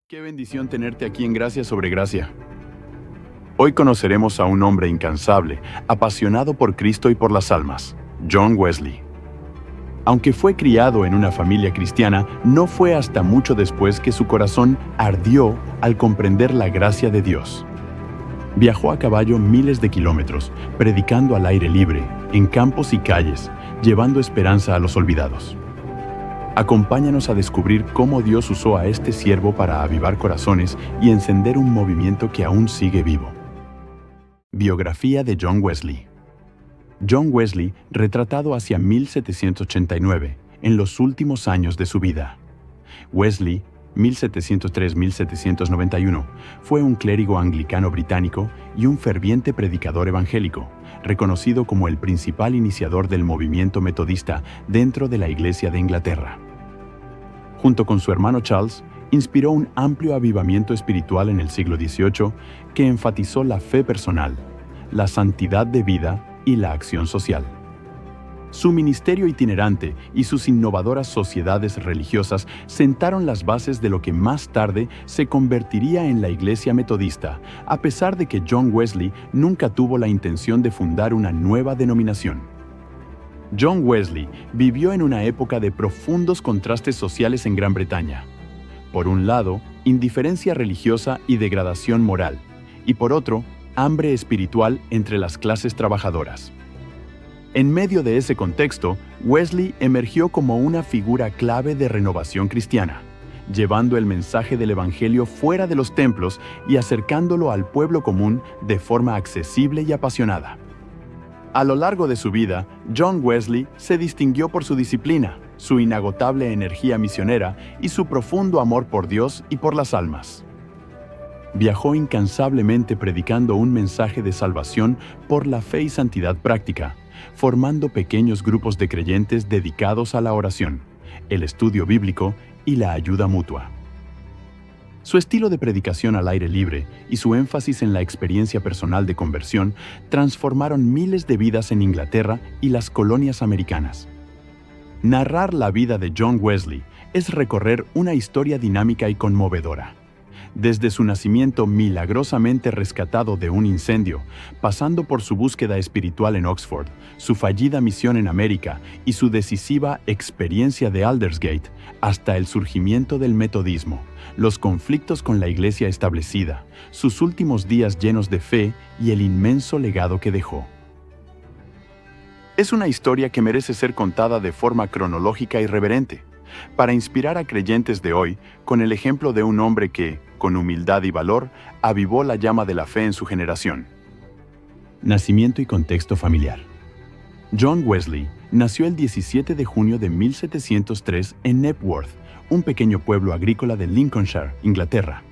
Qué bendición tenerte aquí en Gracia sobre Gracia. Hoy conoceremos a un hombre incansable, apasionado por Cristo y por las almas, John Wesley. Aunque fue criado en una familia cristiana, no fue hasta mucho después que su corazón ardió al comprender la gracia de Dios. Viajó a caballo miles de kilómetros, predicando al aire libre, en campos y calles, llevando esperanza a los olvidados. Acompáñanos a descubrir cómo Dios usó a este siervo para avivar corazones y encender un movimiento que aún sigue vivo. Biografía de John Wesley. John Wesley, retratado hacia 1789, en los últimos años de su vida. Wesley, 1703-1791, fue un clérigo anglicano británico y un ferviente predicador evangélico, reconocido como el principal iniciador del movimiento metodista dentro de la Iglesia de Inglaterra. Junto con su hermano Charles, inspiró un amplio avivamiento espiritual en el siglo XVIII que enfatizó la fe personal, la santidad de vida y la acción social. Su ministerio itinerante y sus innovadoras sociedades religiosas sentaron las bases de lo que más tarde se convertiría en la Iglesia Metodista, a pesar de que John Wesley nunca tuvo la intención de fundar una nueva denominación. John Wesley vivió en una época de profundos contrastes sociales en Gran Bretaña. Por un lado, indiferencia religiosa y degradación moral, y por otro, hambre espiritual entre las clases trabajadoras. En medio de ese contexto, Wesley emergió como una figura clave de renovación cristiana, llevando el mensaje del Evangelio fuera de los templos y acercándolo al pueblo común de forma accesible y apasionada. A lo largo de su vida, John Wesley se distinguió por su disciplina, su inagotable energía misionera y su profundo amor por Dios y por las almas. Viajó incansablemente predicando un mensaje de salvación por la fe y santidad práctica, formando pequeños grupos de creyentes dedicados a la oración, el estudio bíblico y la ayuda mutua. Su estilo de predicación al aire libre y su énfasis en la experiencia personal de conversión transformaron miles de vidas en Inglaterra y las colonias americanas. Narrar la vida de John Wesley es recorrer una historia dinámica y conmovedora. Desde su nacimiento milagrosamente rescatado de un incendio, pasando por su búsqueda espiritual en Oxford, su fallida misión en América y su decisiva experiencia de Aldersgate, hasta el surgimiento del metodismo, los conflictos con la iglesia establecida, sus últimos días llenos de fe y el inmenso legado que dejó. Es una historia que merece ser contada de forma cronológica y reverente, para inspirar a creyentes de hoy con el ejemplo de un hombre que, con humildad y valor, avivó la llama de la fe en su generación. Nacimiento y contexto familiar. John Wesley nació el 17 de junio de 1703 en Knebworth, un pequeño pueblo agrícola de Lincolnshire, Inglaterra.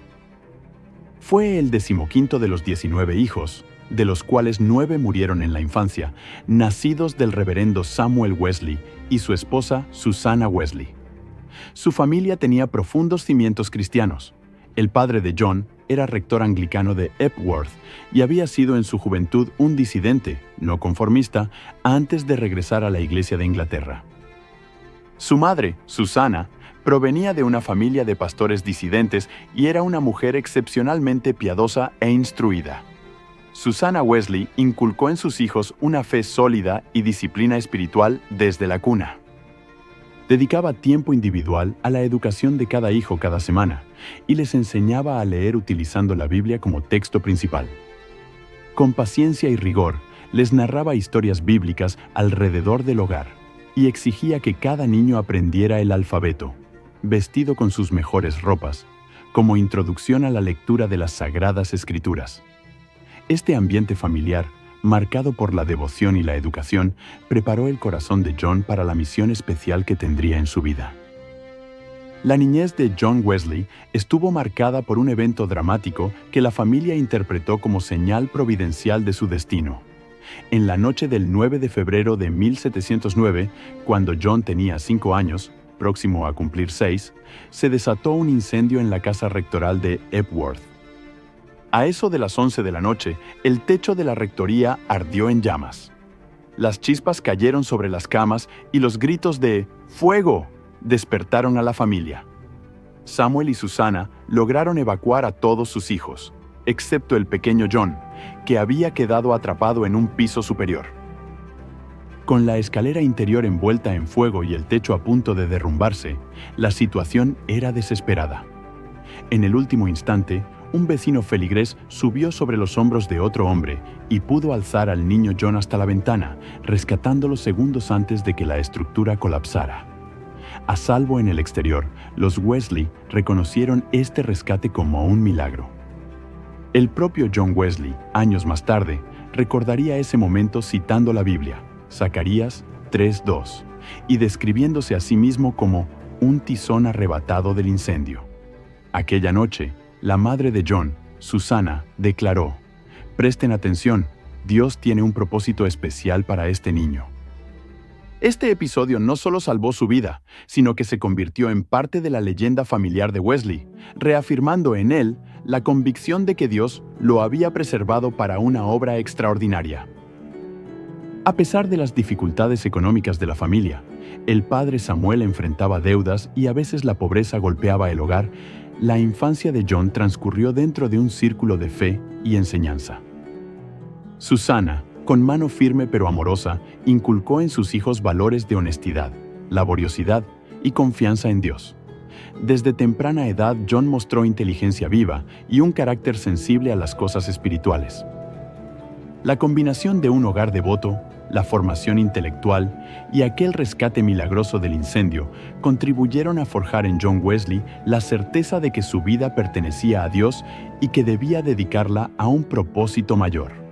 Fue el 15º de los 19 hijos, de los cuales 9 murieron en la infancia, nacidos del reverendo Samuel Wesley y su esposa Susanna Wesley. Su familia tenía profundos cimientos cristianos. El padre de John era rector anglicano de Epworth y había sido en su juventud un disidente, no conformista, antes de regresar a la Iglesia de Inglaterra. Su madre, Susanna, provenía de una familia de pastores disidentes y era una mujer excepcionalmente piadosa e instruida. Susanna Wesley inculcó en sus hijos una fe sólida y disciplina espiritual desde la cuna. Dedicaba tiempo individual a la educación de cada hijo cada semana y les enseñaba a leer utilizando la Biblia como texto principal. Con paciencia y rigor, les narraba historias bíblicas alrededor del hogar y exigía que cada niño aprendiera el alfabeto, vestido con sus mejores ropas, como introducción a la lectura de las Sagradas Escrituras. Este ambiente familiar, marcado por la devoción y la educación, preparó el corazón de John para la misión especial que tendría en su vida. La niñez de John Wesley estuvo marcada por un evento dramático que la familia interpretó como señal providencial de su destino. En la noche del 9 de febrero de 1709, cuando John tenía 5 años, próximo a cumplir 6, se desató un incendio en la casa rectoral de Epworth. A eso de las 11 de la noche, el techo de la rectoría ardió en llamas. Las chispas cayeron sobre las camas y los gritos de ¡fuego! Despertaron a la familia. Samuel y Susanna lograron evacuar a todos sus hijos, excepto el pequeño John, que había quedado atrapado en un piso superior. Con la escalera interior envuelta en fuego y el techo a punto de derrumbarse, la situación era desesperada. En el último instante, un vecino feligrés subió sobre los hombros de otro hombre y pudo alzar al niño John hasta la ventana, rescatándolo segundos antes de que la estructura colapsara. A salvo en el exterior, los Wesley reconocieron este rescate como un milagro. El propio John Wesley, años más tarde, recordaría ese momento citando la Biblia, Zacarías 3:2, y describiéndose a sí mismo como un tizón arrebatado del incendio. Aquella noche, la madre de John, Susana, declaró: «Presten atención, Dios tiene un propósito especial para este niño». Este episodio no solo salvó su vida, sino que se convirtió en parte de la leyenda familiar de Wesley, reafirmando en él la convicción de que Dios lo había preservado para una obra extraordinaria. A pesar de las dificultades económicas de la familia, el padre Samuel enfrentaba deudas y a veces la pobreza golpeaba el hogar. La infancia de John transcurrió dentro de un círculo de fe y enseñanza. Susana, con mano firme pero amorosa, inculcó en sus hijos valores de honestidad, laboriosidad y confianza en Dios. Desde temprana edad, John mostró inteligencia viva y un carácter sensible a las cosas espirituales. La combinación de un hogar devoto, la formación intelectual y aquel rescate milagroso del incendio contribuyeron a forjar en John Wesley la certeza de que su vida pertenecía a Dios y que debía dedicarla a un propósito mayor.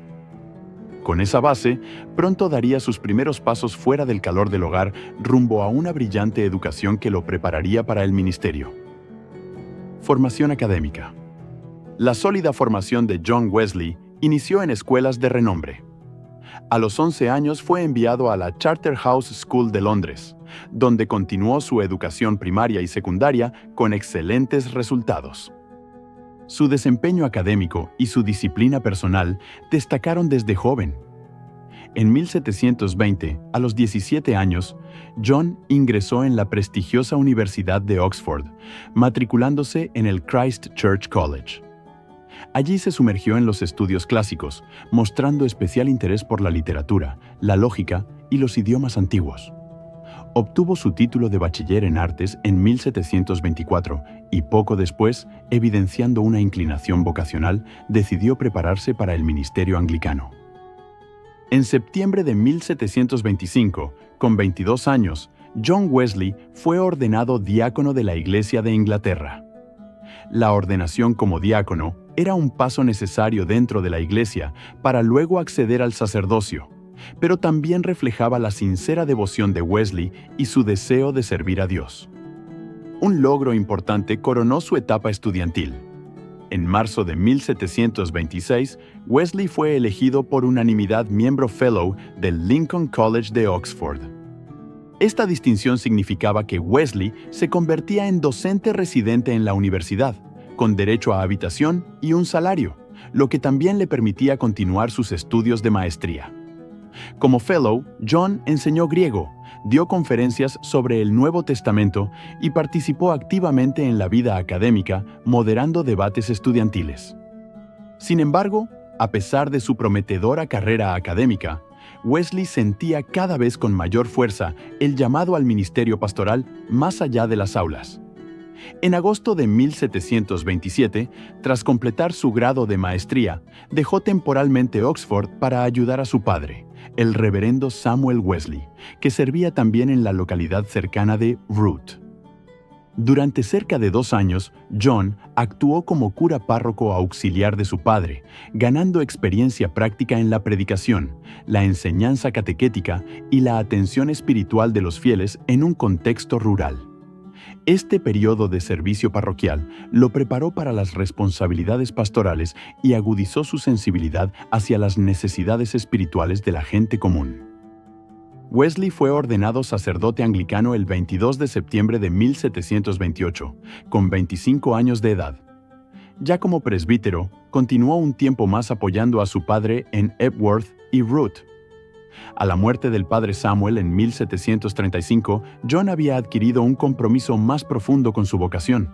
Con esa base, pronto daría sus primeros pasos fuera del calor del hogar rumbo a una brillante educación que lo prepararía para el ministerio. Formación académica. La sólida formación de John Wesley inició en escuelas de renombre. A los 11 años fue enviado a la Charterhouse School de Londres, donde continuó su educación primaria y secundaria con excelentes resultados. Su desempeño académico y su disciplina personal destacaron desde joven. En 1720, a los 17 años, John ingresó en la prestigiosa Universidad de Oxford, matriculándose en el Christ Church College. Allí se sumergió en los estudios clásicos, mostrando especial interés por la literatura, la lógica y los idiomas antiguos. Obtuvo su título de bachiller en artes en 1724 y poco después, evidenciando una inclinación vocacional, decidió prepararse para el ministerio anglicano. En septiembre de 1725, con 22 años, John Wesley fue ordenado diácono de la Iglesia de Inglaterra. La ordenación como diácono era un paso necesario dentro de la Iglesia para luego acceder al sacerdocio, pero también reflejaba la sincera devoción de Wesley y su deseo de servir a Dios. Un logro importante coronó su etapa estudiantil. En marzo de 1726, Wesley fue elegido por unanimidad miembro Fellow del Lincoln College de Oxford. Esta distinción significaba que Wesley se convertía en docente residente en la universidad, con derecho a habitación y un salario, lo que también le permitía continuar sus estudios de maestría. Como Fellow, John enseñó griego, dio conferencias sobre el Nuevo Testamento y participó activamente en la vida académica, moderando debates estudiantiles. Sin embargo, a pesar de su prometedora carrera académica, Wesley sentía cada vez con mayor fuerza el llamado al ministerio pastoral más allá de las aulas. En agosto de 1727, tras completar su grado de maestría, dejó temporalmente Oxford para ayudar a su padre, el reverendo Samuel Wesley, que servía también en la localidad cercana de Root. Durante cerca de 2 años, John actuó como cura párroco auxiliar de su padre, ganando experiencia práctica en la predicación, la enseñanza catequética y la atención espiritual de los fieles en un contexto rural. Este periodo de servicio parroquial lo preparó para las responsabilidades pastorales y agudizó su sensibilidad hacia las necesidades espirituales de la gente común. Wesley fue ordenado sacerdote anglicano el 22 de septiembre de 1728, con 25 años de edad. Ya como presbítero, continuó un tiempo más apoyando a su padre en Epworth y Root. A la muerte del padre Samuel en 1735, John había adquirido un compromiso más profundo con su vocación.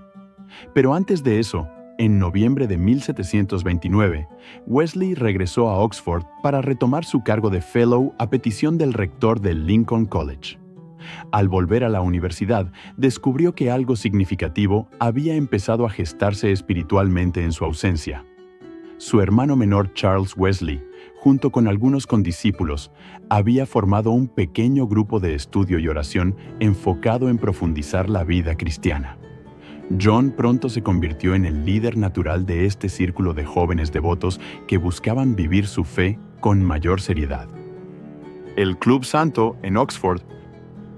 Pero antes de eso, en noviembre de 1729, Wesley regresó a Oxford para retomar su cargo de Fellow a petición del rector del Lincoln College. Al volver a la universidad, descubrió que algo significativo había empezado a gestarse espiritualmente en su ausencia. Su hermano menor Charles Wesley, junto con algunos condiscípulos, había formado un pequeño grupo de estudio y oración enfocado en profundizar la vida cristiana. John pronto se convirtió en el líder natural de este círculo de jóvenes devotos que buscaban vivir su fe con mayor seriedad. El Club Santo, en Oxford.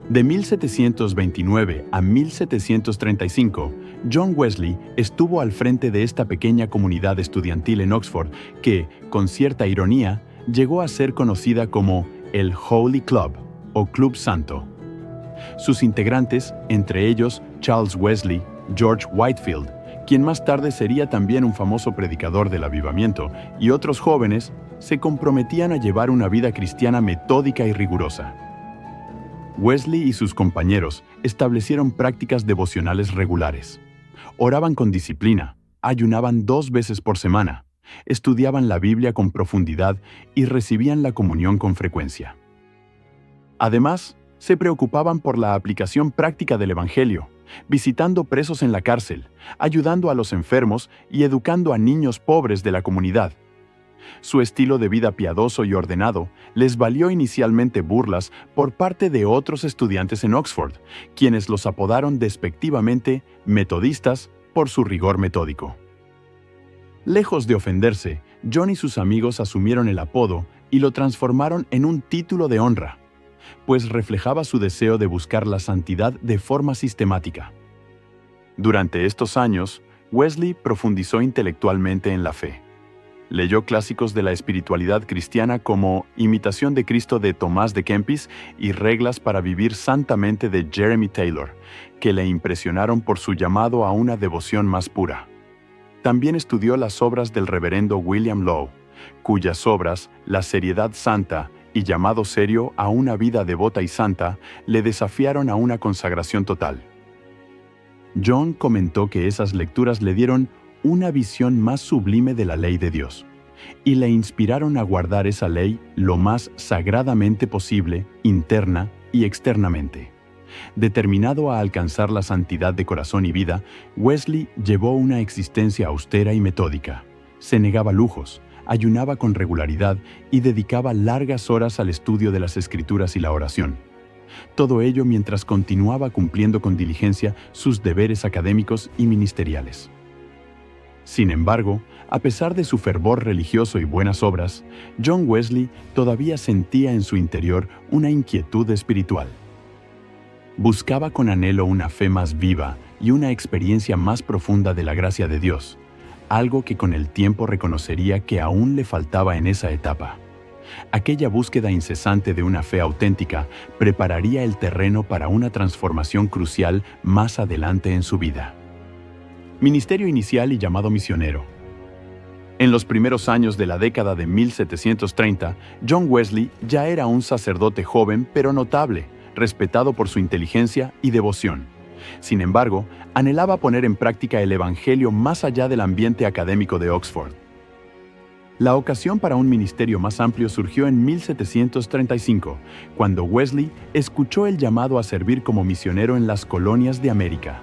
De 1729 a 1735, John Wesley estuvo al frente de esta pequeña comunidad estudiantil en Oxford que, con cierta ironía, llegó a ser conocida como el Holy Club o Club Santo. Sus integrantes, entre ellos Charles Wesley, George Whitefield, quien más tarde sería también un famoso predicador del avivamiento, y otros jóvenes, se comprometían a llevar una vida cristiana metódica y rigurosa. Wesley y sus compañeros establecieron prácticas devocionales regulares. Oraban con disciplina, ayunaban 2 veces por semana, estudiaban la Biblia con profundidad y recibían la comunión con frecuencia. Además, se preocupaban por la aplicación práctica del Evangelio, visitando presos en la cárcel, ayudando a los enfermos y educando a niños pobres de la comunidad. Su estilo de vida piadoso y ordenado les valió inicialmente burlas por parte de otros estudiantes en Oxford, quienes los apodaron despectivamente metodistas por su rigor metódico. Lejos de ofenderse, John y sus amigos asumieron el apodo y lo transformaron en un título de honra, pues reflejaba su deseo de buscar la santidad de forma sistemática. Durante estos años, Wesley profundizó intelectualmente en la fe. Leyó clásicos de la espiritualidad cristiana como Imitación de Cristo de Tomás de Kempis y Reglas para vivir santamente de Jeremy Taylor, que le impresionaron por su llamado a una devoción más pura. También estudió las obras del reverendo William Lowe, cuyas obras, La seriedad santa y Llamado serio a una vida devota y santa, le desafiaron a una consagración total. John comentó que esas lecturas le dieron una visión más sublime de la ley de Dios, y le inspiraron a guardar esa ley lo más sagradamente posible, interna y externamente. Determinado a alcanzar la santidad de corazón y vida, Wesley llevó una existencia austera y metódica. Se negaba lujos, ayunaba con regularidad y dedicaba largas horas al estudio de las Escrituras y la oración. Todo ello mientras continuaba cumpliendo con diligencia sus deberes académicos y ministeriales. Sin embargo, a pesar de su fervor religioso y buenas obras, John Wesley todavía sentía en su interior una inquietud espiritual. Buscaba con anhelo una fe más viva y una experiencia más profunda de la gracia de Dios, algo que con el tiempo reconocería que aún le faltaba en esa etapa. Aquella búsqueda incesante de una fe auténtica prepararía el terreno para una transformación crucial más adelante en su vida. Ministerio inicial y llamado misionero. En los primeros años de la década de 1730, John Wesley ya era un sacerdote joven pero notable, respetado por su inteligencia y devoción. Sin embargo, anhelaba poner en práctica el Evangelio más allá del ambiente académico de Oxford. La ocasión para un ministerio más amplio surgió en 1735, cuando Wesley escuchó el llamado a servir como misionero en las colonias de América.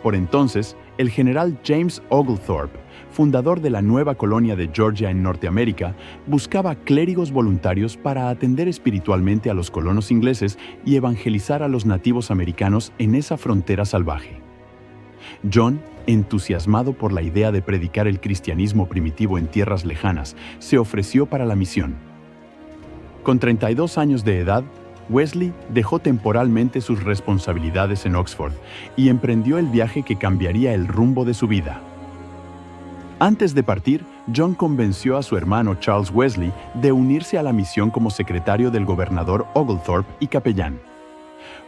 Por entonces, el general James Oglethorpe, fundador de la nueva colonia de Georgia en Norteamérica, buscaba clérigos voluntarios para atender espiritualmente a los colonos ingleses y evangelizar a los nativos americanos en esa frontera salvaje. John, entusiasmado por la idea de predicar el cristianismo primitivo en tierras lejanas, se ofreció para la misión. Con 32 años de edad, Wesley dejó temporalmente sus responsabilidades en Oxford y emprendió el viaje que cambiaría el rumbo de su vida. Antes de partir, John convenció a su hermano Charles Wesley de unirse a la misión como secretario del gobernador Oglethorpe y capellán.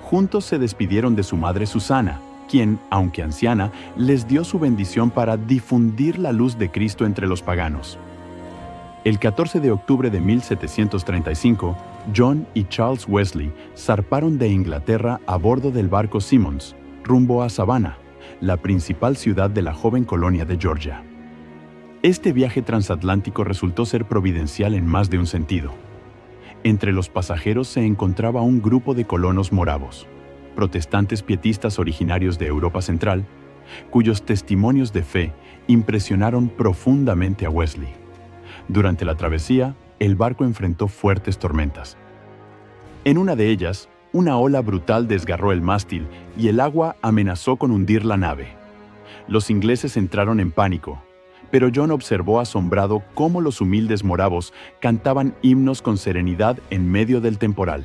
Juntos se despidieron de su madre Susana, quien, aunque anciana, les dio su bendición para difundir la luz de Cristo entre los paganos. El 14 de octubre de 1735, John y Charles Wesley zarparon de Inglaterra a bordo del barco Simmons, rumbo a Savannah, la principal ciudad de la joven colonia de Georgia. Este viaje transatlántico resultó ser providencial en más de un sentido. Entre los pasajeros se encontraba un grupo de colonos moravos, protestantes pietistas originarios de Europa Central, cuyos testimonios de fe impresionaron profundamente a Wesley. Durante la travesía, el barco enfrentó fuertes tormentas. En una de ellas, una ola brutal desgarró el mástil y el agua amenazó con hundir la nave. Los ingleses entraron en pánico, pero John observó asombrado cómo los humildes moravos cantaban himnos con serenidad en medio del temporal.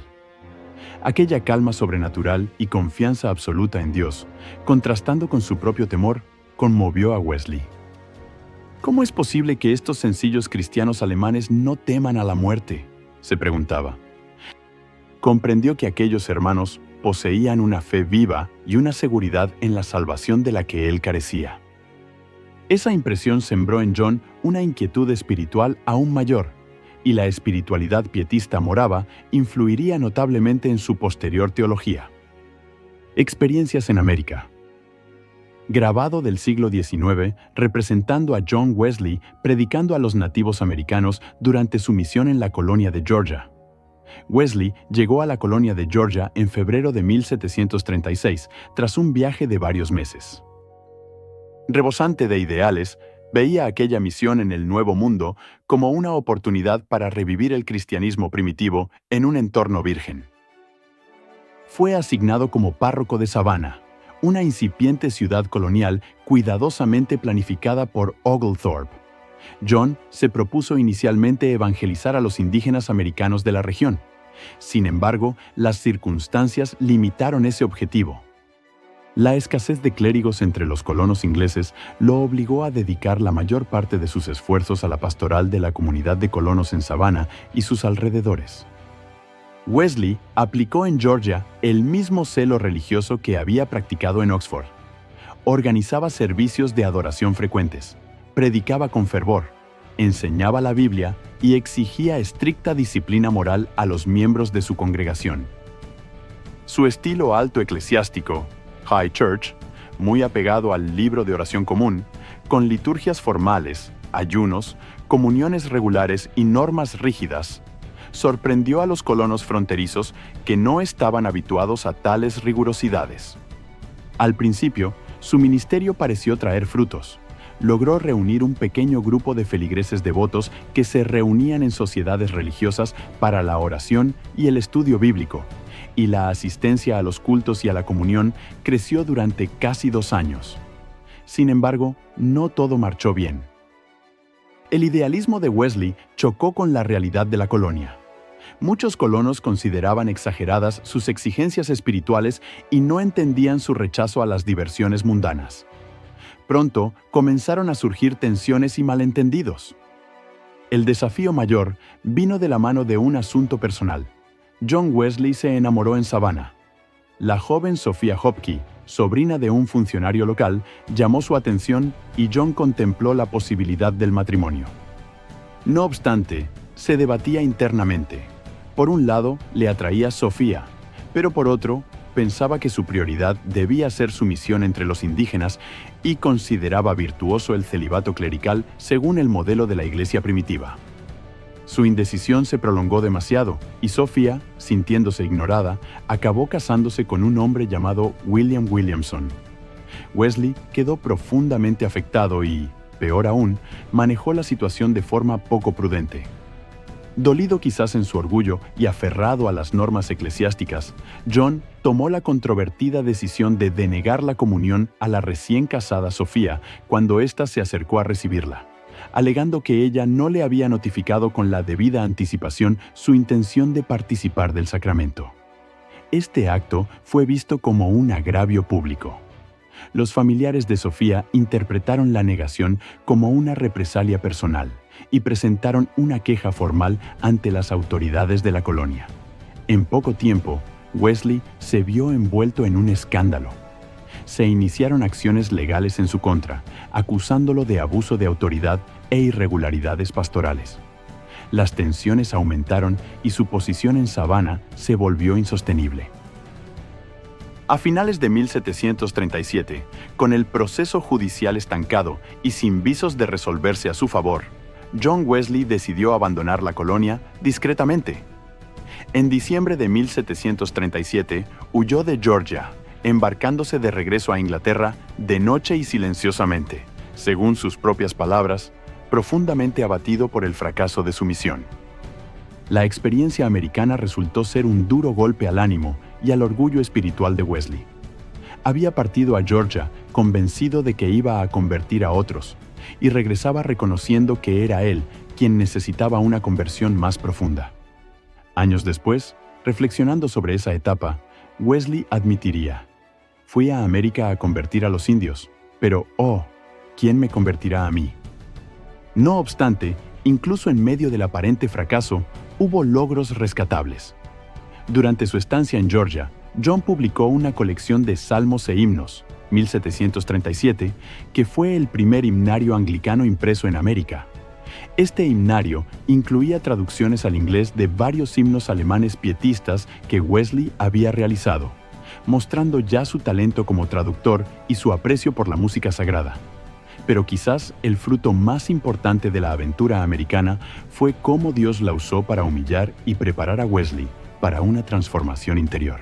Aquella calma sobrenatural y confianza absoluta en Dios, contrastando con su propio temor, conmovió a Wesley. ¿Cómo es posible que estos sencillos cristianos alemanes no teman a la muerte?, se preguntaba. Comprendió que aquellos hermanos poseían una fe viva y una seguridad en la salvación de la que él carecía. Esa impresión sembró en John una inquietud espiritual aún mayor, y la espiritualidad pietista morava influiría notablemente en su posterior teología. Experiencias en América. Grabado del siglo XIX, representando a John Wesley predicando a los nativos americanos durante su misión en la colonia de Georgia. Wesley llegó a la colonia de Georgia en febrero de 1736, tras un viaje de varios meses. Rebosante de ideales, veía aquella misión en el Nuevo Mundo como una oportunidad para revivir el cristianismo primitivo en un entorno virgen. Fue asignado como párroco de Savannah, una incipiente ciudad colonial cuidadosamente planificada por Oglethorpe. John se propuso inicialmente evangelizar a los indígenas americanos de la región. Sin embargo, las circunstancias limitaron ese objetivo. La escasez de clérigos entre los colonos ingleses lo obligó a dedicar la mayor parte de sus esfuerzos a la pastoral de la comunidad de colonos en Savannah y sus alrededores. Wesley aplicó en Georgia el mismo celo religioso que había practicado en Oxford. Organizaba servicios de adoración frecuentes, predicaba con fervor, enseñaba la Biblia y exigía estricta disciplina moral a los miembros de su congregación. Su estilo alto eclesiástico, High Church, muy apegado al libro de oración común, con liturgias formales, ayunos, comuniones regulares y normas rígidas, sorprendió a los colonos fronterizos que no estaban habituados a tales rigurosidades. Al principio, su ministerio pareció traer frutos. Logró reunir un pequeño grupo de feligreses devotos que se reunían en sociedades religiosas para la oración y el estudio bíblico, y la asistencia a los cultos y a la comunión creció durante casi 2 años. Sin embargo, no todo marchó bien. El idealismo de Wesley chocó con la realidad de la colonia. Muchos colonos consideraban exageradas sus exigencias espirituales y no entendían su rechazo a las diversiones mundanas. Pronto comenzaron a surgir tensiones y malentendidos. El desafío mayor vino de la mano de un asunto personal. John Wesley se enamoró en Savannah. La joven Sophia Hopkins, sobrina de un funcionario local, llamó su atención y John contempló la posibilidad del matrimonio. No obstante, se debatía internamente. Por un lado, le atraía Sophia, pero por otro, pensaba que su prioridad debía ser su misión entre los indígenas y consideraba virtuoso el celibato clerical según el modelo de la iglesia primitiva. Su indecisión se prolongó demasiado y Sophia, sintiéndose ignorada, acabó casándose con un hombre llamado William Williamson. Wesley quedó profundamente afectado y, peor aún, manejó la situación de forma poco prudente. Dolido quizás en su orgullo y aferrado a las normas eclesiásticas, John tomó la controvertida decisión de denegar la comunión a la recién casada Sophia cuando ésta se acercó a recibirla, alegando que ella no le había notificado con la debida anticipación su intención de participar del sacramento. Este acto fue visto como un agravio público. Los familiares de Sophia interpretaron la negación como una represalia personal y presentaron una queja formal ante las autoridades de la colonia. En poco tiempo, Wesley se vio envuelto en un escándalo. Se iniciaron acciones legales en su contra, acusándolo de abuso de autoridad e irregularidades pastorales. Las tensiones aumentaron y su posición en Savannah se volvió insostenible. A finales de 1737, Con el proceso judicial estancado y sin visos de resolverse a su favor, John Wesley decidió abandonar la colonia discretamente. En diciembre de 1737, huyó de Georgia, embarcándose de regreso a Inglaterra de noche y silenciosamente, según sus propias palabras, profundamente abatido por el fracaso de su misión. La experiencia americana resultó ser un duro golpe al ánimo y al orgullo espiritual de Wesley. Había partido a Georgia convencido de que iba a convertir a otros, y regresaba reconociendo que era él quien necesitaba una conversión más profunda. Años después, reflexionando sobre esa etapa, Wesley admitiría: «Fui a América a convertir a los indios, pero, ¿quién me convertirá a mí?». No obstante, incluso en medio del aparente fracaso, hubo logros rescatables. Durante su estancia en Georgia, John publicó una colección de salmos e himnos, 1737, que fue el primer himnario anglicano impreso en América. Este himnario incluía traducciones al inglés de varios himnos alemanes pietistas que Wesley había realizado, mostrando ya su talento como traductor y su aprecio por la música sagrada. Pero quizás el fruto más importante de la aventura americana fue cómo Dios la usó para humillar y preparar a Wesley para una transformación interior.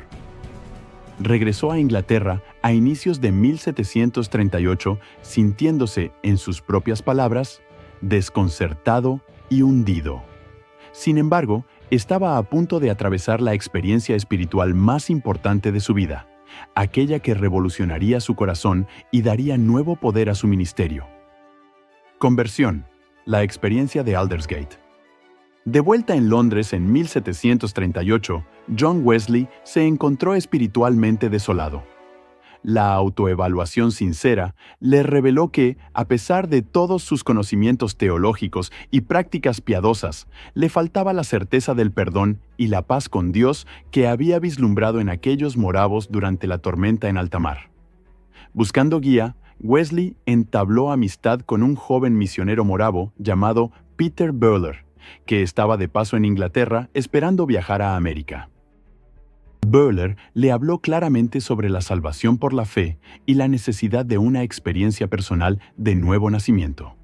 Regresó a Inglaterra a inicios de 1738, sintiéndose, en sus propias palabras, desconcertado y hundido. Sin embargo, estaba a punto de atravesar la experiencia espiritual más importante de su vida, aquella que revolucionaría su corazón y daría nuevo poder a su ministerio. Conversión, la experiencia de Aldersgate. De vuelta en Londres en 1738, John Wesley se encontró espiritualmente desolado. La autoevaluación sincera le reveló que, a pesar de todos sus conocimientos teológicos y prácticas piadosas, le faltaba la certeza del perdón y la paz con Dios que había vislumbrado en aquellos moravos durante la tormenta en alta mar. Buscando guía, Wesley entabló amistad con un joven misionero moravo llamado Peter Böhler, que estaba de paso en Inglaterra esperando viajar a América. Böhler le habló claramente sobre la salvación por la fe y la necesidad de una experiencia personal de nuevo nacimiento.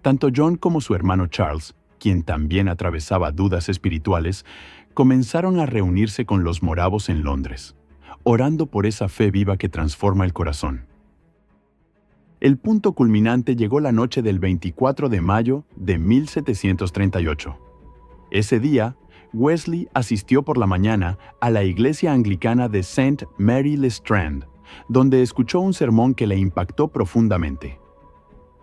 Tanto John como su hermano Charles, quien también atravesaba dudas espirituales, comenzaron a reunirse con los moravos en Londres, orando por esa fe viva que transforma el corazón. El punto culminante llegó la noche del 24 de mayo de 1738. Ese día, Wesley asistió por la mañana a la iglesia anglicana de St. Mary le Strand, donde escuchó un sermón que le impactó profundamente.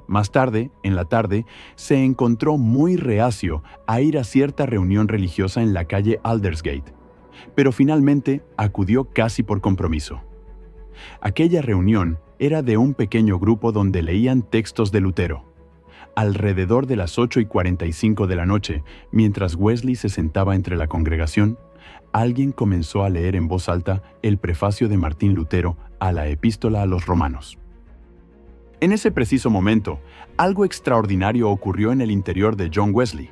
Más tarde, en la tarde, se encontró muy reacio a ir a cierta reunión religiosa en la calle Aldersgate, pero finalmente acudió casi por compromiso. Aquella reunión era de un pequeño grupo donde leían textos de Lutero. Alrededor de las 8:45 de la noche, mientras Wesley se sentaba entre la congregación, alguien comenzó a leer en voz alta el prefacio de Martín Lutero a la Epístola a los Romanos. En ese preciso momento, algo extraordinario ocurrió en el interior de John Wesley.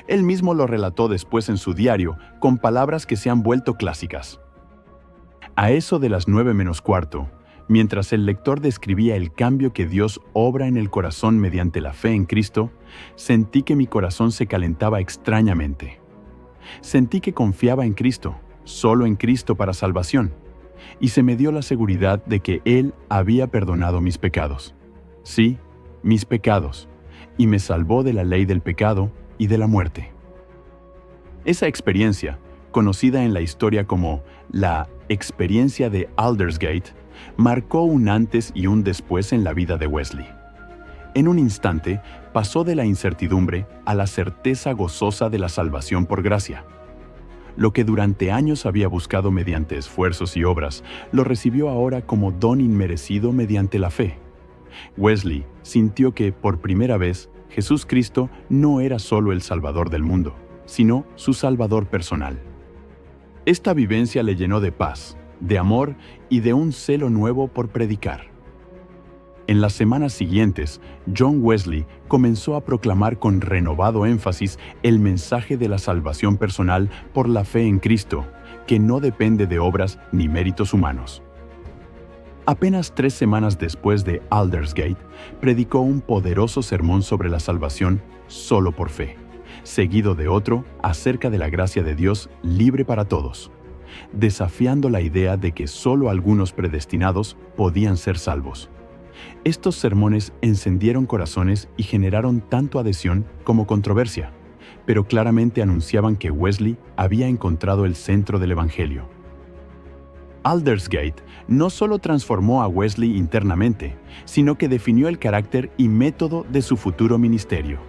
Él mismo lo relató después en su diario con palabras que se han vuelto clásicas. A eso de las 9:15, mientras el lector describía el cambio que Dios obra en el corazón mediante la fe en Cristo, sentí que mi corazón se calentaba extrañamente. Sentí que confiaba en Cristo, solo en Cristo para salvación, y se me dio la seguridad de que Él había perdonado mis pecados. Sí, mis pecados, y me salvó de la ley del pecado y de la muerte. Esa experiencia, conocida en la historia como la experiencia de Aldersgate, marcó un antes y un después en la vida de Wesley. En un instante, pasó de la incertidumbre a la certeza gozosa de la salvación por gracia. Lo que durante años había buscado mediante esfuerzos y obras, lo recibió ahora como don inmerecido mediante la fe. Wesley sintió que, por primera vez, Jesús Cristo no era solo el Salvador del mundo, sino su Salvador personal. Esta vivencia le llenó de paz, de amor y de un celo nuevo por predicar. En las semanas siguientes, John Wesley comenzó a proclamar con renovado énfasis el mensaje de la salvación personal por la fe en Cristo, que no depende de obras ni méritos humanos. Apenas 3 semanas después de Aldersgate, predicó un poderoso sermón sobre la salvación solo por fe, seguido de otro acerca de la gracia de Dios libre para todos, desafiando la idea de que solo algunos predestinados podían ser salvos. Estos sermones encendieron corazones y generaron tanto adhesión como controversia, pero claramente anunciaban que Wesley había encontrado el centro del Evangelio. Aldersgate no solo transformó a Wesley internamente, sino que definió el carácter y método de su futuro ministerio.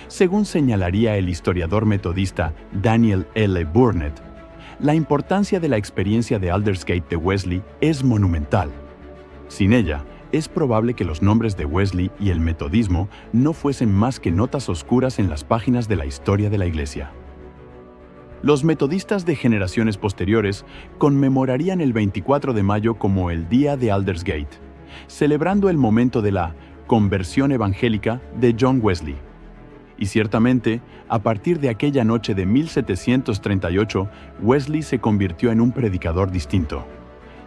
Según señalaría el historiador metodista Daniel L. Burnett, la importancia de la experiencia de Aldersgate de Wesley es monumental. Sin ella, es probable que los nombres de Wesley y el metodismo no fuesen más que notas oscuras en las páginas de la historia de la Iglesia. Los metodistas de generaciones posteriores conmemorarían el 24 de mayo como el Día de Aldersgate, celebrando el momento de la conversión evangélica de John Wesley. Y ciertamente, a partir de aquella noche de 1738, Wesley se convirtió en un predicador distinto,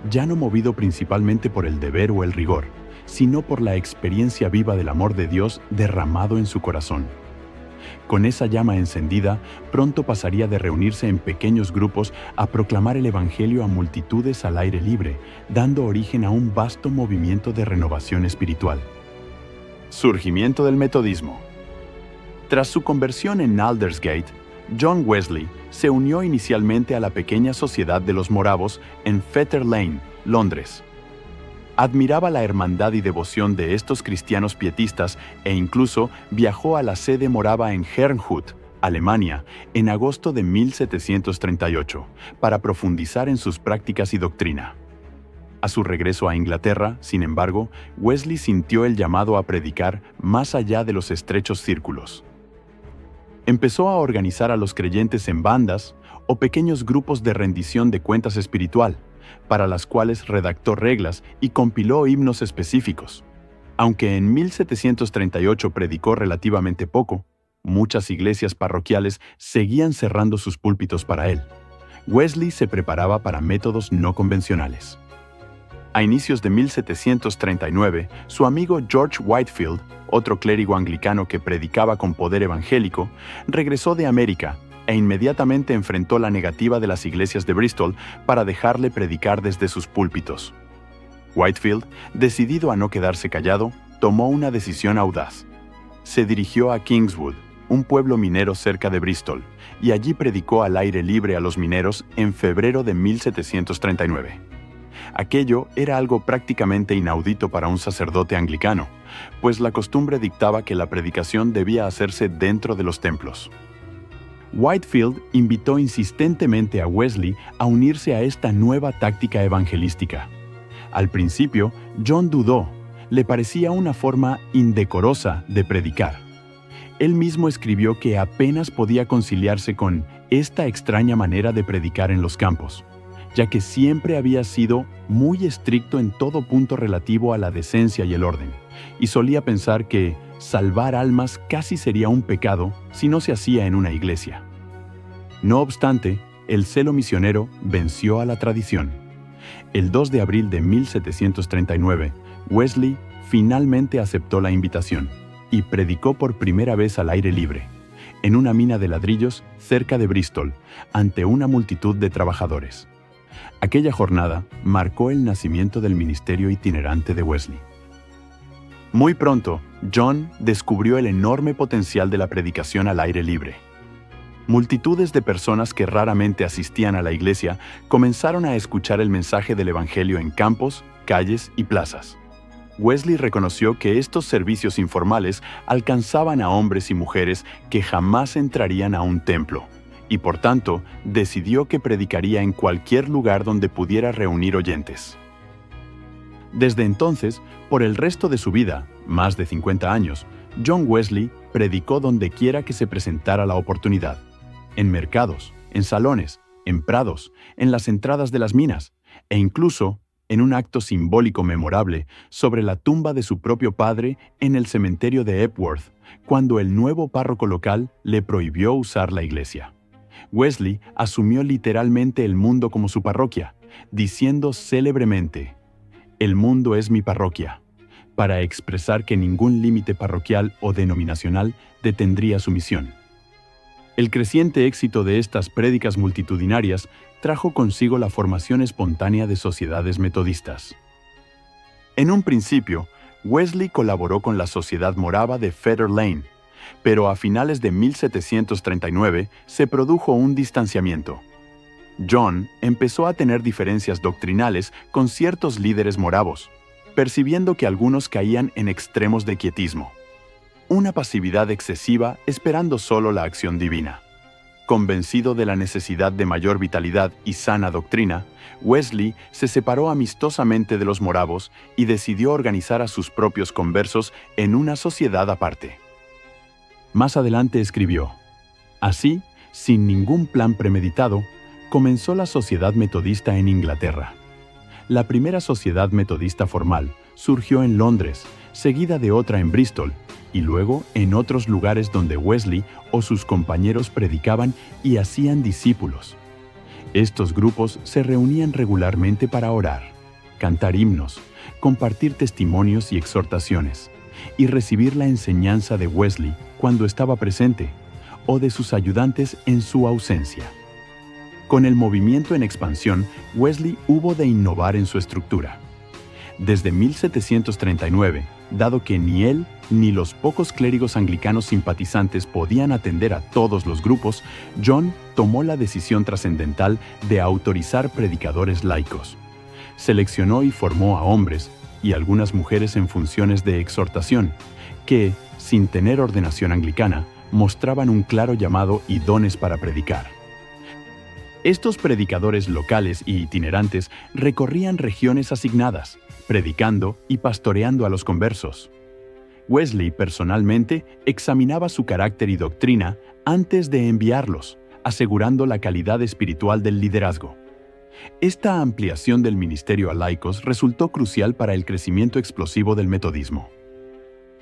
ya no movido principalmente por el deber o el rigor, sino por la experiencia viva del amor de Dios derramado en su corazón. Con esa llama encendida, pronto pasaría de reunirse en pequeños grupos a proclamar el Evangelio a multitudes al aire libre, dando origen a un vasto movimiento de renovación espiritual. Surgimiento del metodismo. Tras su conversión en Aldersgate, John Wesley se unió inicialmente a la pequeña sociedad de los moravos en Fetter Lane, Londres. Admiraba la hermandad y devoción de estos cristianos pietistas e incluso viajó a la sede morava en Herrnhut, Alemania, en agosto de 1738, para profundizar en sus prácticas y doctrina. A su regreso a Inglaterra, sin embargo, Wesley sintió el llamado a predicar más allá de los estrechos círculos. Empezó a organizar a los creyentes en bandas o pequeños grupos de rendición de cuentas espiritual, para las cuales redactó reglas y compiló himnos específicos. Aunque en 1738 predicó relativamente poco, muchas iglesias parroquiales seguían cerrando sus púlpitos para él. Wesley se preparaba para métodos no convencionales. A inicios de 1739, su amigo George Whitefield, otro clérigo anglicano que predicaba con poder evangélico, regresó de América e inmediatamente enfrentó la negativa de las iglesias de Bristol para dejarle predicar desde sus púlpitos. Whitefield, decidido a no quedarse callado, tomó una decisión audaz. Se dirigió a Kingswood, un pueblo minero cerca de Bristol, y allí predicó al aire libre a los mineros en febrero de 1739. Aquello era algo prácticamente inaudito para un sacerdote anglicano, pues la costumbre dictaba que la predicación debía hacerse dentro de los templos. Whitefield invitó insistentemente a Wesley a unirse a esta nueva táctica evangelística. Al principio, John dudó, le parecía una forma indecorosa de predicar. Él mismo escribió que apenas podía conciliarse con esta extraña manera de predicar en los campos, ya que siempre había sido muy estricto en todo punto relativo a la decencia y el orden, y solía pensar que salvar almas casi sería un pecado si no se hacía en una iglesia. No obstante, el celo misionero venció a la tradición. El 2 de abril de 1739, Wesley finalmente aceptó la invitación y predicó por primera vez al aire libre, en una mina de ladrillos cerca de Bristol, ante una multitud de trabajadores. Aquella jornada marcó el nacimiento del ministerio itinerante de Wesley. Muy pronto, John descubrió el enorme potencial de la predicación al aire libre. Multitudes de personas que raramente asistían a la iglesia comenzaron a escuchar el mensaje del Evangelio en campos, calles y plazas. Wesley reconoció que estos servicios informales alcanzaban a hombres y mujeres que jamás entrarían a un templo, y por tanto decidió que predicaría en cualquier lugar donde pudiera reunir oyentes. Desde entonces, por el resto de su vida, más de 50 años, John Wesley predicó donde quiera que se presentara la oportunidad. En mercados, en salones, en prados, en las entradas de las minas, e incluso en un acto simbólico memorable sobre la tumba de su propio padre en el cementerio de Epworth, cuando el nuevo párroco local le prohibió usar la iglesia. Wesley asumió literalmente el mundo como su parroquia, diciendo célebremente: El mundo es mi parroquia, para expresar que ningún límite parroquial o denominacional detendría su misión. El creciente éxito de estas prédicas multitudinarias trajo consigo la formación espontánea de sociedades metodistas. En un principio, Wesley colaboró con la Sociedad Morava de Fetter Lane, pero a finales de 1739 se produjo un distanciamiento. John empezó a tener diferencias doctrinales con ciertos líderes moravos, percibiendo que algunos caían en extremos de quietismo, una pasividad excesiva esperando solo la acción divina. Convencido de la necesidad de mayor vitalidad y sana doctrina, Wesley se separó amistosamente de los moravos y decidió organizar a sus propios conversos en una sociedad aparte. Más adelante escribió: así, sin ningún plan premeditado, comenzó la Sociedad Metodista en Inglaterra. La primera sociedad metodista formal surgió en Londres, seguida de otra en Bristol, y luego en otros lugares donde Wesley o sus compañeros predicaban y hacían discípulos. Estos grupos se reunían regularmente para orar, cantar himnos, compartir testimonios y exhortaciones, y recibir la enseñanza de Wesley cuando estaba presente, o de sus ayudantes en su ausencia. Con el movimiento en expansión, Wesley hubo de innovar en su estructura. Desde 1739, dado que ni él ni los pocos clérigos anglicanos simpatizantes podían atender a todos los grupos, John tomó la decisión trascendental de autorizar predicadores laicos. Seleccionó y formó a hombres y algunas mujeres en funciones de exhortación, que, sin tener ordenación anglicana, mostraban un claro llamado y dones para predicar. Estos predicadores locales y itinerantes recorrían regiones asignadas, predicando y pastoreando a los conversos. Wesley personalmente examinaba su carácter y doctrina antes de enviarlos, asegurando la calidad espiritual del liderazgo. Esta ampliación del ministerio a laicos resultó crucial para el crecimiento explosivo del metodismo.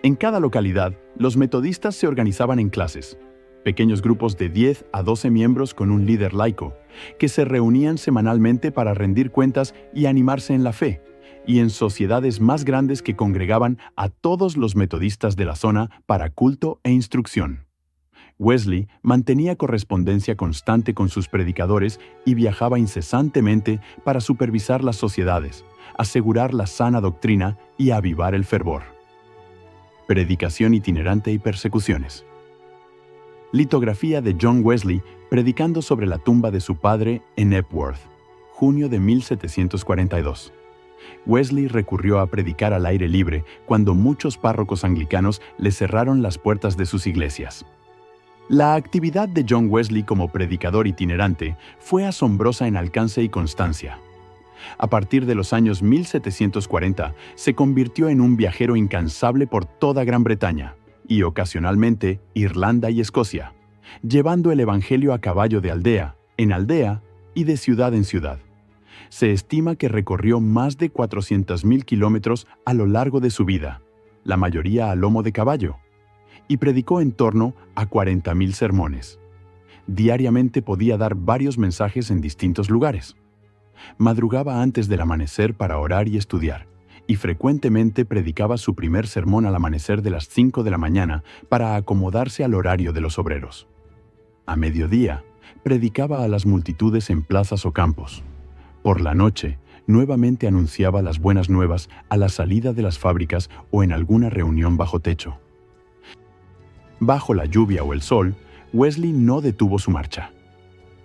En cada localidad, los metodistas se organizaban en clases, pequeños grupos de 10 a 12 miembros con un líder laico, que se reunían semanalmente para rendir cuentas y animarse en la fe, y en sociedades más grandes que congregaban a todos los metodistas de la zona para culto e instrucción. Wesley mantenía correspondencia constante con sus predicadores y viajaba incesantemente para supervisar las sociedades, asegurar la sana doctrina y avivar el fervor. Predicación itinerante y persecuciones. Litografía de John Wesley predicando sobre la tumba de su padre en Epworth, junio de 1742. Wesley recurrió a predicar al aire libre cuando muchos párrocos anglicanos le cerraron las puertas de sus iglesias. La actividad de John Wesley como predicador itinerante fue asombrosa en alcance y constancia. A partir de los años 1740, se convirtió en un viajero incansable por toda Gran Bretaña y ocasionalmente Irlanda y Escocia, llevando el evangelio a caballo de aldea en aldea y de ciudad en ciudad. Se estima que recorrió más de 400.000 kilómetros a lo largo de su vida, la mayoría a lomo de caballo, y predicó en torno a 40.000 sermones. Diariamente podía dar varios mensajes en distintos lugares. Madrugaba antes del amanecer para orar y estudiar, y frecuentemente predicaba su primer sermón al amanecer de las 5 de la mañana para acomodarse al horario de los obreros. A mediodía, predicaba a las multitudes en plazas o campos. Por la noche, nuevamente anunciaba las buenas nuevas a la salida de las fábricas o en alguna reunión bajo techo. Bajo la lluvia o el sol, Wesley no detuvo su marcha.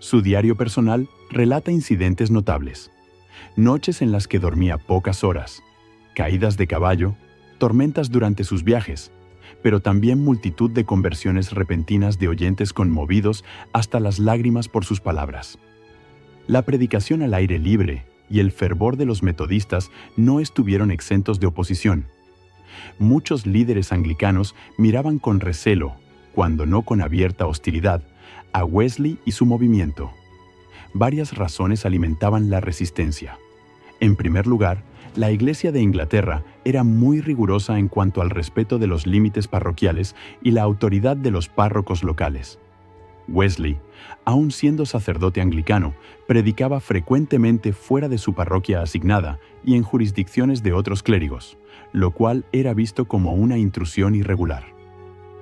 Su diario personal relata incidentes notables: noches en las que dormía pocas horas, caídas de caballo, tormentas durante sus viajes, pero también multitud de conversiones repentinas de oyentes conmovidos hasta las lágrimas por sus palabras. La predicación al aire libre y el fervor de los metodistas no estuvieron exentos de oposición. Muchos líderes anglicanos miraban con recelo, cuando no con abierta hostilidad, a Wesley y su movimiento. Varias razones alimentaban la resistencia. En primer lugar, la Iglesia de Inglaterra era muy rigurosa en cuanto al respeto de los límites parroquiales y la autoridad de los párrocos locales. Wesley, aun siendo sacerdote anglicano, predicaba frecuentemente fuera de su parroquia asignada y en jurisdicciones de otros clérigos, lo cual era visto como una intrusión irregular.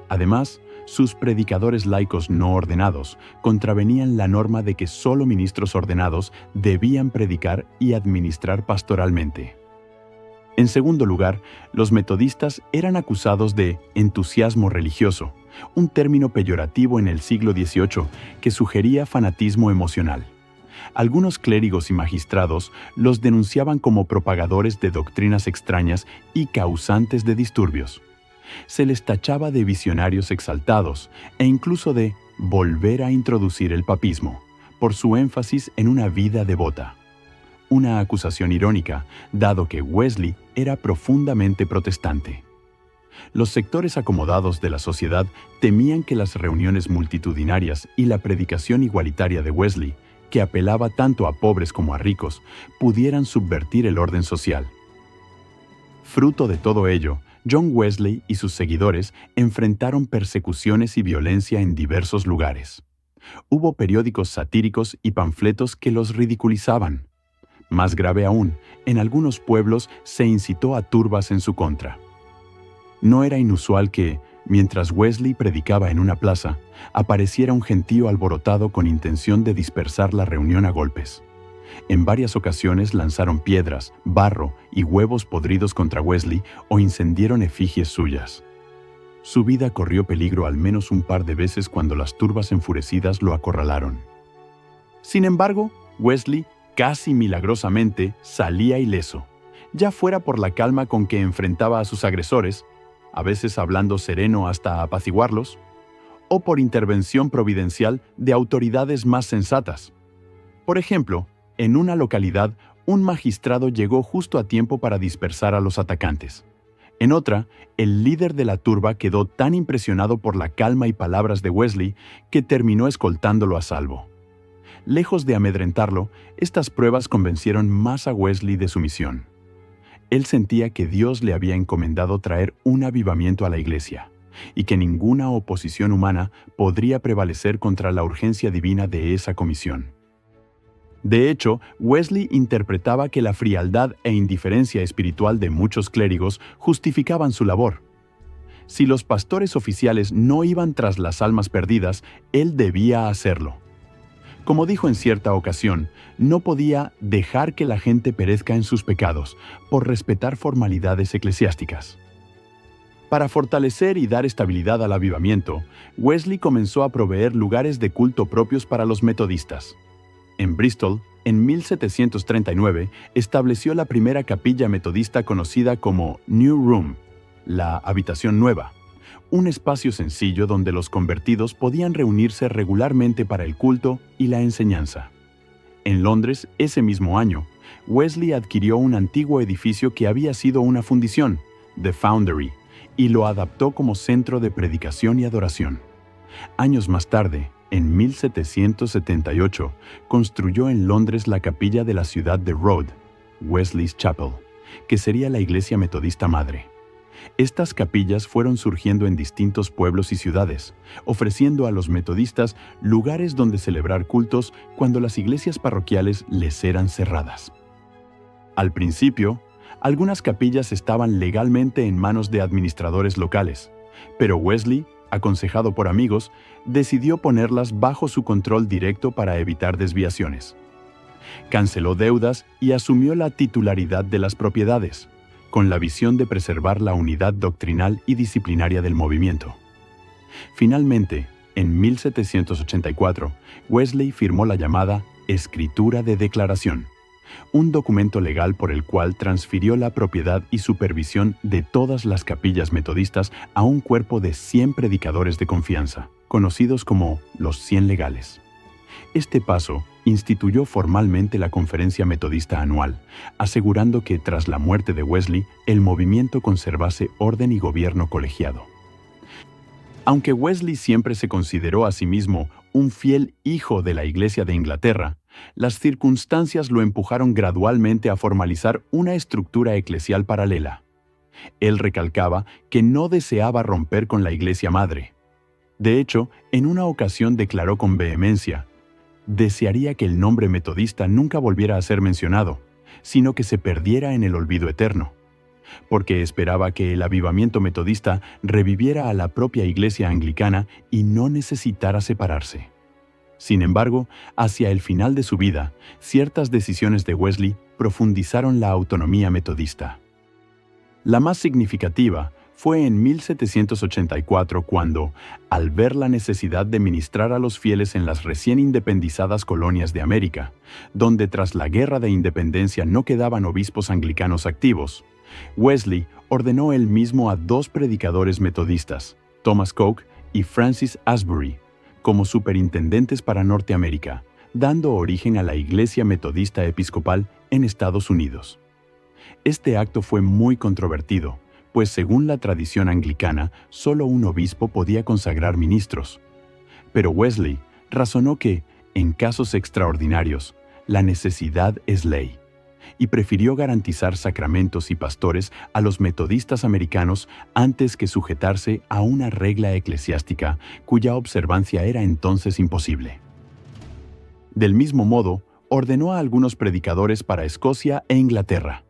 Además, sus predicadores laicos no ordenados contravenían la norma de que solo ministros ordenados debían predicar y administrar pastoralmente. En segundo lugar, los metodistas eran acusados de entusiasmo religioso, un término peyorativo en el siglo XVIII que sugería fanatismo emocional. Algunos clérigos y magistrados los denunciaban como propagadores de doctrinas extrañas y causantes de disturbios. Se les tachaba de visionarios exaltados e incluso de volver a introducir el papismo, por su énfasis en una vida devota. Una acusación irónica, dado que Wesley era profundamente protestante. Los sectores acomodados de la sociedad temían que las reuniones multitudinarias y la predicación igualitaria de Wesley, que apelaba tanto a pobres como a ricos, pudieran subvertir el orden social. Fruto de todo ello, John Wesley y sus seguidores enfrentaron persecuciones y violencia en diversos lugares. Hubo periódicos satíricos y panfletos que los ridiculizaban. Más grave aún, en algunos pueblos se incitó a turbas en su contra. No era inusual que, mientras Wesley predicaba en una plaza, apareciera un gentío alborotado con intención de dispersar la reunión a golpes. En varias ocasiones lanzaron piedras, barro y huevos podridos contra Wesley o incendieron efigies suyas. Su vida corrió peligro al menos un par de veces cuando las turbas enfurecidas lo acorralaron. Sin embargo, Wesley, casi milagrosamente, salía ileso, ya fuera por la calma con que enfrentaba a sus agresores, a veces hablando sereno hasta apaciguarlos, o por intervención providencial de autoridades más sensatas. Por ejemplo, en una localidad, un magistrado llegó justo a tiempo para dispersar a los atacantes. En otra, el líder de la turba quedó tan impresionado por la calma y palabras de Wesley que terminó escoltándolo a salvo. Lejos de amedrentarlo, estas pruebas convencieron más a Wesley de su misión. Él sentía que Dios le había encomendado traer un avivamiento a la iglesia, y que ninguna oposición humana podría prevalecer contra la urgencia divina de esa comisión. De hecho, Wesley interpretaba que la frialdad e indiferencia espiritual de muchos clérigos justificaban su labor. Si los pastores oficiales no iban tras las almas perdidas, él debía hacerlo. Como dijo en cierta ocasión, no podía dejar que la gente perezca en sus pecados por respetar formalidades eclesiásticas. Para fortalecer y dar estabilidad al avivamiento, Wesley comenzó a proveer lugares de culto propios para los metodistas. En Bristol, en 1739, estableció la primera capilla metodista conocida como New Room, la habitación nueva, un espacio sencillo donde los convertidos podían reunirse regularmente para el culto y la enseñanza. En Londres, ese mismo año, Wesley adquirió un antiguo edificio que había sido una fundición, The Foundry, y lo adaptó como centro de predicación y adoración. Años más tarde, en 1778, construyó en Londres la capilla de la ciudad de Rhodes, Wesley's Chapel, que sería la iglesia metodista madre. Estas capillas fueron surgiendo en distintos pueblos y ciudades, ofreciendo a los metodistas lugares donde celebrar cultos cuando las iglesias parroquiales les eran cerradas. Al principio, algunas capillas estaban legalmente en manos de administradores locales, pero Wesley, aconsejado por amigos, decidió ponerlas bajo su control directo para evitar desviaciones. Canceló deudas y asumió la titularidad de las propiedades, con la visión de preservar la unidad doctrinal y disciplinaria del movimiento. Finalmente, en 1784, Wesley firmó la llamada Escritura de Declaración, un documento legal por el cual transfirió la propiedad y supervisión de todas las capillas metodistas a un cuerpo de 100 predicadores de confianza, conocidos como los 100 legales. Este paso instituyó formalmente la Conferencia Metodista Anual, asegurando que tras la muerte de Wesley, el movimiento conservase orden y gobierno colegiado. Aunque Wesley siempre se consideró a sí mismo un fiel hijo de la Iglesia de Inglaterra, las circunstancias lo empujaron gradualmente a formalizar una estructura eclesial paralela. Él recalcaba que no deseaba romper con la Iglesia madre. De hecho, en una ocasión declaró con vehemencia: desearía que el nombre metodista nunca volviera a ser mencionado, sino que se perdiera en el olvido eterno, porque esperaba que el avivamiento metodista reviviera a la propia iglesia anglicana y no necesitara separarse. Sin embargo, hacia el final de su vida, ciertas decisiones de Wesley profundizaron la autonomía metodista. La más significativa fue en 1784 cuando, al ver la necesidad de ministrar a los fieles en las recién independizadas colonias de América, donde tras la Guerra de Independencia no quedaban obispos anglicanos activos, Wesley ordenó él mismo a dos predicadores metodistas, Thomas Coke y Francis Asbury, como superintendentes para Norteamérica, dando origen a la Iglesia Metodista Episcopal en Estados Unidos. Este acto fue muy controvertido, pues según la tradición anglicana, solo un obispo podía consagrar ministros. Pero Wesley razonó que, en casos extraordinarios, la necesidad es ley, y prefirió garantizar sacramentos y pastores a los metodistas americanos antes que sujetarse a una regla eclesiástica cuya observancia era entonces imposible. Del mismo modo, ordenó a algunos predicadores para Escocia e Inglaterra.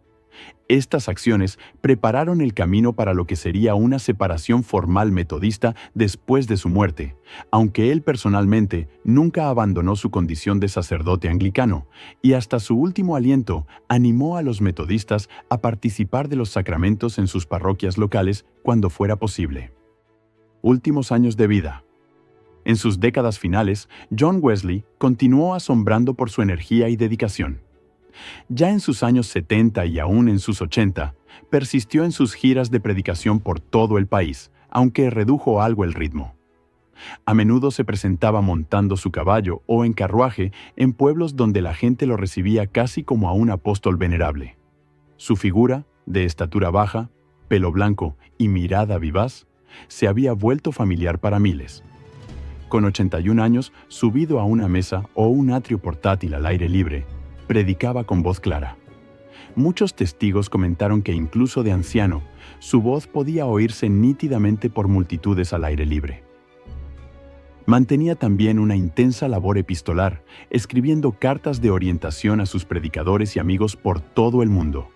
Estas acciones prepararon el camino para lo que sería una separación formal metodista después de su muerte, aunque él personalmente nunca abandonó su condición de sacerdote anglicano, y hasta su último aliento animó a los metodistas a participar de los sacramentos en sus parroquias locales cuando fuera posible. Últimos años de vida. En sus décadas finales, John Wesley continuó asombrando por su energía y dedicación. Ya en sus años 70 y aún en sus 80, persistió en sus giras de predicación por todo el país, aunque redujo algo el ritmo. A menudo se presentaba montando su caballo o en carruaje en pueblos donde la gente lo recibía casi como a un apóstol venerable. Su figura, de estatura baja, pelo blanco y mirada vivaz, se había vuelto familiar para miles. Con 81 años, subido a una mesa o un atrio portátil al aire libre, predicaba con voz clara. Muchos testigos comentaron que incluso de anciano, su voz podía oírse nítidamente por multitudes al aire libre. Mantenía también una intensa labor epistolar, escribiendo cartas de orientación a sus predicadores y amigos por todo el mundo.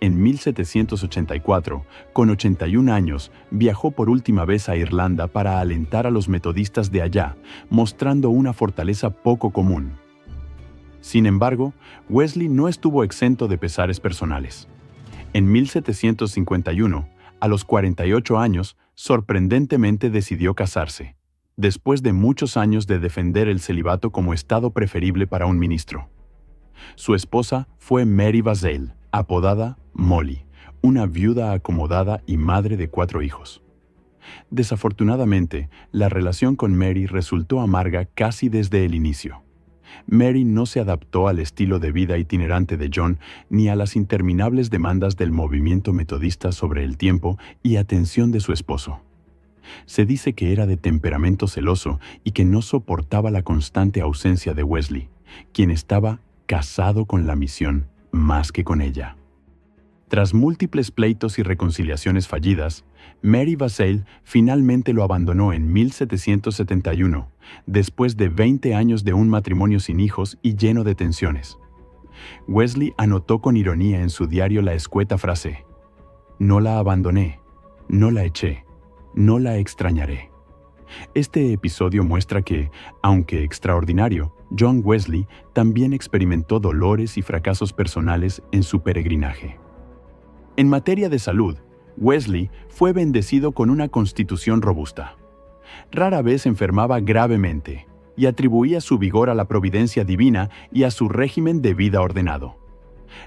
En 1784, con 81 años, viajó por última vez a Irlanda para alentar a los metodistas de allá, mostrando una fortaleza poco común. Sin embargo, Wesley no estuvo exento de pesares personales. En 1751, a los 48 años, sorprendentemente decidió casarse, después de muchos años de defender el celibato como estado preferible para un ministro. Su esposa fue Mary Vazeille, apodada Molly, una viuda acomodada y madre de 4 hijos. Desafortunadamente, la relación con Mary resultó amarga casi desde el inicio. Mary no se adaptó al estilo de vida itinerante de John ni a las interminables demandas del movimiento metodista sobre el tiempo y atención de su esposo. Se dice que era de temperamento celoso y que no soportaba la constante ausencia de Wesley, quien estaba casado con la misión más que con ella. Tras múltiples pleitos y reconciliaciones fallidas, Mary Vazeille finalmente lo abandonó en 1771, después de 20 años de un matrimonio sin hijos y lleno de tensiones. Wesley anotó con ironía en su diario la escueta frase: «No la abandoné, no la eché, no la extrañaré». Este episodio muestra que, aunque extraordinario, John Wesley también experimentó dolores y fracasos personales en su peregrinaje. En materia de salud, Wesley fue bendecido con una constitución robusta. Rara vez enfermaba gravemente y atribuía su vigor a la providencia divina y a su régimen de vida ordenado.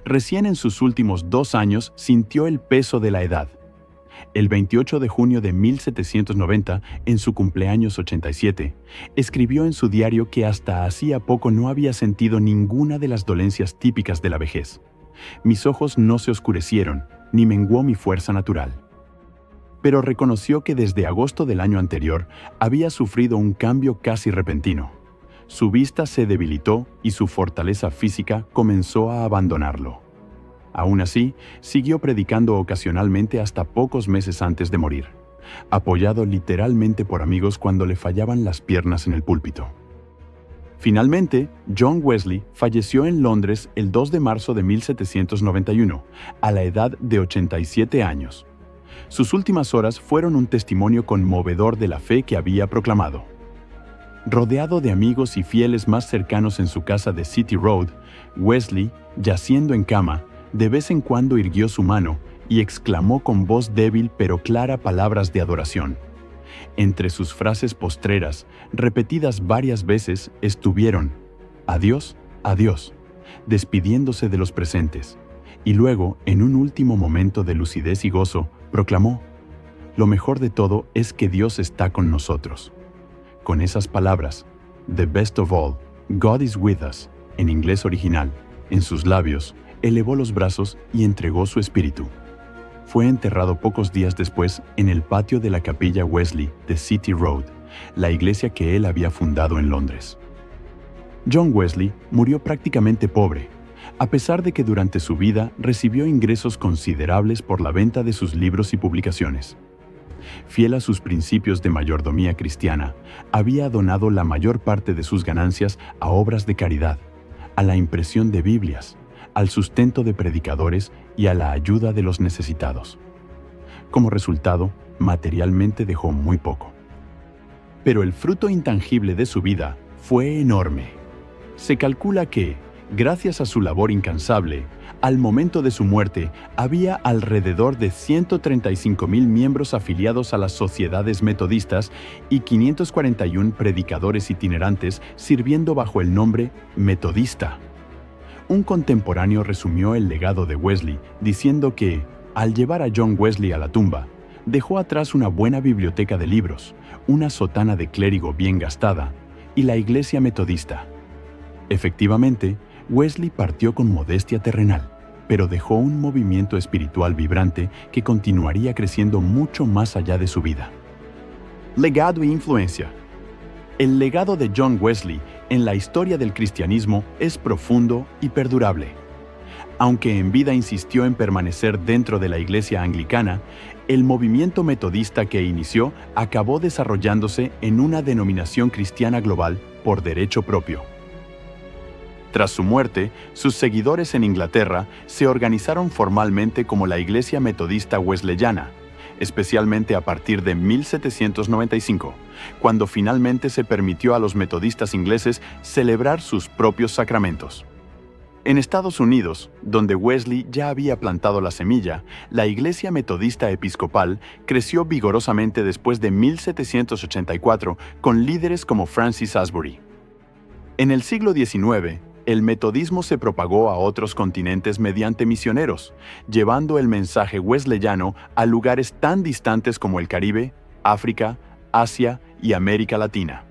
Recién en sus últimos 2 años sintió el peso de la edad. El 28 de junio de 1790, en su cumpleaños 87, escribió en su diario que hasta hacía poco no había sentido ninguna de las dolencias típicas de la vejez. Mis ojos no se oscurecieron, ni menguó mi fuerza natural. Pero reconoció que desde agosto del año anterior había sufrido un cambio casi repentino. Su vista se debilitó y su fortaleza física comenzó a abandonarlo. Aún así, siguió predicando ocasionalmente hasta pocos meses antes de morir, apoyado literalmente por amigos cuando le fallaban las piernas en el púlpito. Finalmente, John Wesley falleció en Londres el 2 de marzo de 1791, a la edad de 87 años. Sus últimas horas fueron un testimonio conmovedor de la fe que había proclamado. Rodeado de amigos y fieles más cercanos en su casa de City Road, Wesley, yaciendo en cama, de vez en cuando irguió su mano y exclamó con voz débil pero clara palabras de adoración. Entre sus frases postreras, repetidas varias veces, estuvieron «Adiós, adiós», despidiéndose de los presentes, y luego, en un último momento de lucidez y gozo, proclamó «Lo mejor de todo es que Dios está con nosotros». Con esas palabras, «The best of all, God is with us», en inglés original, en sus labios, elevó los brazos y entregó su espíritu. Fue enterrado pocos días después en el patio de la capilla Wesley de City Road, la iglesia que él había fundado en Londres. John Wesley murió prácticamente pobre, a pesar de que durante su vida recibió ingresos considerables por la venta de sus libros y publicaciones. Fiel a sus principios de mayordomía cristiana, había donado la mayor parte de sus ganancias a obras de caridad, a la impresión de Biblias, al sustento de predicadores y a la ayuda de los necesitados. Como resultado, materialmente dejó muy poco. Pero el fruto intangible de su vida fue enorme. Se calcula que, gracias a su labor incansable, al momento de su muerte había alrededor de 135,000 miembros afiliados a las sociedades metodistas y 541 predicadores itinerantes sirviendo bajo el nombre metodista. Un contemporáneo resumió el legado de Wesley diciendo que, al llevar a John Wesley a la tumba, dejó atrás una buena biblioteca de libros, una sotana de clérigo bien gastada y la iglesia metodista. Efectivamente, Wesley partió con modestia terrenal, pero dejó un movimiento espiritual vibrante que continuaría creciendo mucho más allá de su vida. Legado e influencia. El legado de John Wesley en la historia del cristianismo es profundo y perdurable. Aunque en vida insistió en permanecer dentro de la iglesia anglicana, el movimiento metodista que inició acabó desarrollándose en una denominación cristiana global por derecho propio. Tras su muerte, sus seguidores en Inglaterra se organizaron formalmente como la Iglesia Metodista Wesleyana, especialmente a partir de 1795, cuando finalmente se permitió a los metodistas ingleses celebrar sus propios sacramentos. En Estados Unidos, donde Wesley ya había plantado la semilla, la Iglesia Metodista Episcopal creció vigorosamente después de 1784 con líderes como Francis Asbury. En el siglo XIX, el metodismo se propagó a otros continentes mediante misioneros, llevando el mensaje wesleyano a lugares tan distantes como el Caribe, África, Asia y América Latina.